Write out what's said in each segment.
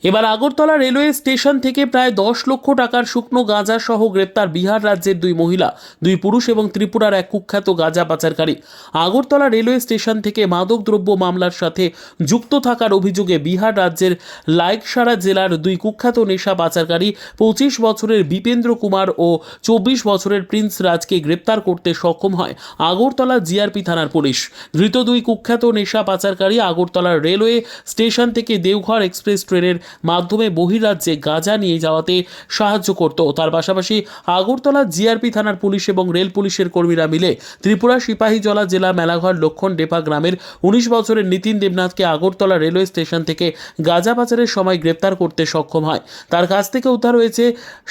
এবার Agartala railway station থেকে প্রায় 10 লক্ষ টাকার শুকনো গাঁজা সহ গ্রেপ্তার বিহার রাজ্যের 2 মহিলা, 2 পুরুষ এবং ত্রিপুরার এক কুখ্যাত গাঁজা পাচারকারী। আগরতলা রেলওয়ে স্টেশন থেকে মাদকদ্রব্য মামলার সাথে যুক্ত থাকার অভিযোগে বিহার রাজ্যের লাইকসারা জেলার 2 কুখ্যাত নেশা পাচারকারী 25 বছরের বিপেন্দ্র কুমার ও 24 বছরের প্রিন্স রাজকে গ্রেপ্তার করতে সক্ষম হয় আগরতলা জিআরপি থানার পুলিশ। ধৃত 2 কুখ্যাত নেশা পাচারকারী আগরতলা রেলওয়ে স্টেশন থেকে দেওঘর এক্সপ্রেস ট্রেনের মাধ্যমে বহির্রাজ্যে গাঁজা নিয়ে যাওয়াতে সাহায্য করত। তার পাশাপাশি আগরতলা জিআরপি থানার পুলিশ এবং রেল পুলিশের কর্মীরা মিলে ত্রিপুরা সিপাহীজলা জেলা মেলাঘর লক্ষণ ডেপা গ্রামের 19 বছরের নিতিন দেবনাথকে আগরতলা রেলওয়ে স্টেশন থেকে গাঁজা পাচারের সময় গ্রেপ্তার করতে সক্ষম হয়। তার কাছ থেকে উদ্ধার হয়েছে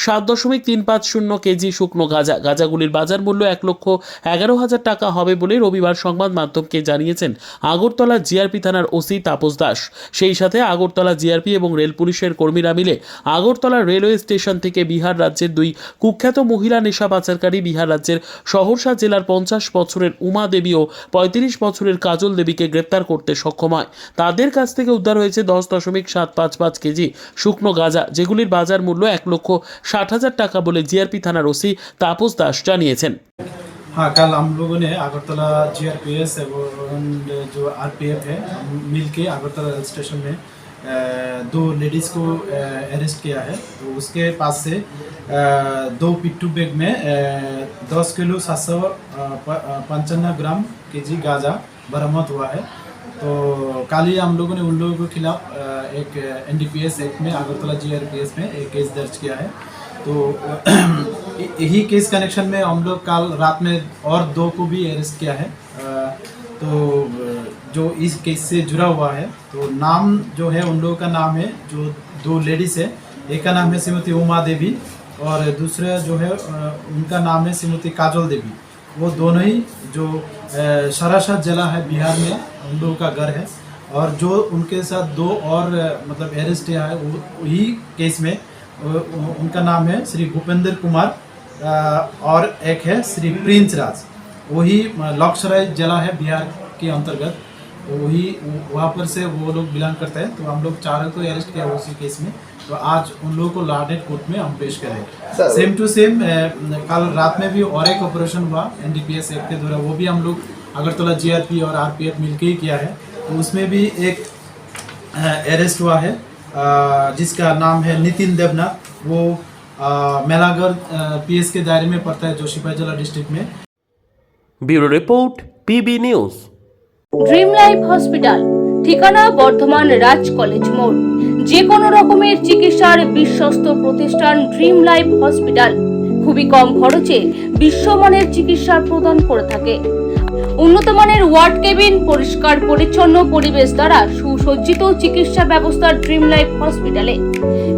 7.350 কেজি শুকনো গাঁজা। গাঁজাগুলির বাজার মূল্য 1,11,000 টাকা হবে বলে রবিবার সংবাদ মাধ্যমকে জানিয়েছেন আগরতলা জিআরপি থানার ওসি তাপস দাস। সেই সাথে আগরতলা জিআরপি এবং রেল পুলিশের কর্মীরা মিলে আগরতলা রেলওয়ে স্টেশন থেকে বিহার রাজ্যের 2 কুখ্যাত মহিলা নেশা পাচারকারী বিহার রাজ্যের সহরসা জেলার 50 বছরের উমা দেবী ও 35 বছরের কাজল দেবীকে গ্রেপ্তার করতে সক্ষম হয়। তাদের কাছ থেকে উদ্ধার হয়েছে 10.755 কেজি শুকনো গাঁজা, যেগুলির বাজার মূল্য 1,60,000 টাকা বলে জিআরপি থানার ওসি তাপস দাস জানিয়েছেন। हाँ, कल हम लोगों ने अगरतला जीआरपीएस और जो आरपीएफ है मिलके अगरतला रेल स्टेशन में 2 लेडीज़ को अरेस्ट किया है। तो उसके पास से 2 पिट्ठू बैग में 10 किलो 755 ग्राम केजी गांजा बरामद हुआ है। तो कल ही हम लोगों ने उन लोगों के खिलाफ एक एनडीपीएस एक्ट में अगरतला जीआरपीएस में एक केस दर्ज किया है। तो यही केस कनेक्शन में हम लोग कल रात में और 2 को भी अरेस्ट किया है। तो जो इस केस से जुड़ा हुआ है, तो नाम जो है उन लोगों का नाम है, जो 2 लेडीज़ है, एक का नाम है श्रीमती उमा देवी और दूसरा जो है उनका नाम है श्रीमती काजल देवी। वो दोनों ही जो सरासा जिला है बिहार में उन लोगों का घर है। और जो उनके साथ 2 और मतलब अरेस्ट किया है वही केस में उनका नाम है श्री भूपेंद्र कुमार और एक है श्री प्रिंस राज। वही लक्षराय जिला है बिहार के अंतर्गत, वही वहाँ पर से वो लोग बिलोंग करते हैं। तो हम लोग 4 को अरेस्ट किया उसी केस में। तो आज उन लोगों को लाडेड कोर्ट में हम पेश करेंगे। सेम टू सेम कल रात में भी और एक ऑपरेशन हुआ एनडीपीएस एक्ट के द्वारा, वो भी हम लोग अगरतला जीआरपी और आरपीएफ मिलकर ही किया है। तो उसमें भी एक अरेस्ट हुआ है जिसका नाम है नितिन देवनाथ। वो मेलाघर पीएस के दायरे में पड़ता है, जो सिपाहीजला डिस्ट्रिक्ट में। Bureau report PB news. Dream life hospital, ঠিকানা বর্ধমান রাজ কলেজ মোড়। যে কোনো রকমের চিকিৎসার বিশ্বস্ত প্রতিষ্ঠান ড্রিম লাইফ হসপিটাল খুবই কম খরচে বিশ্বমানের চিকিৎসা প্রদান করে থাকে। উন্নত মানের ওয়ার্ড কেবিন, পরিষ্কার পরিচ্ছন্ন পরিবেশ দ্বারা সুসজ্জিত চিকিৎসা ব্যবস্থা ড্রিম লাইফ হসপিটালে।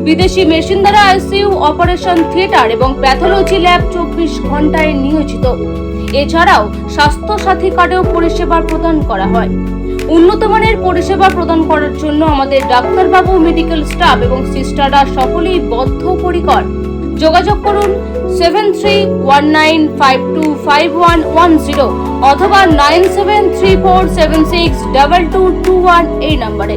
বিদেশি মেশিন দ্বারা আইসিইউ, অপারেশন থিয়েটার এবং প্যাথোলজি ল্যাব 24 ঘন্টায় নিয়োজিত। এছাড়াও স্বাস্থ্য সাথী কার্ডেও পরিষেবা প্রদান করা হয়। উন্নত মানের পরিষেবা প্রদান করার জন্য আমাদের ডাক্তারবাবু, মেডিকেল স্টাফ এবং সিস্টাররা সকলেই বদ্ধপরিকর। যোগাযোগ করুন 7319525110 অথবা 9734762221 এই নম্বরে।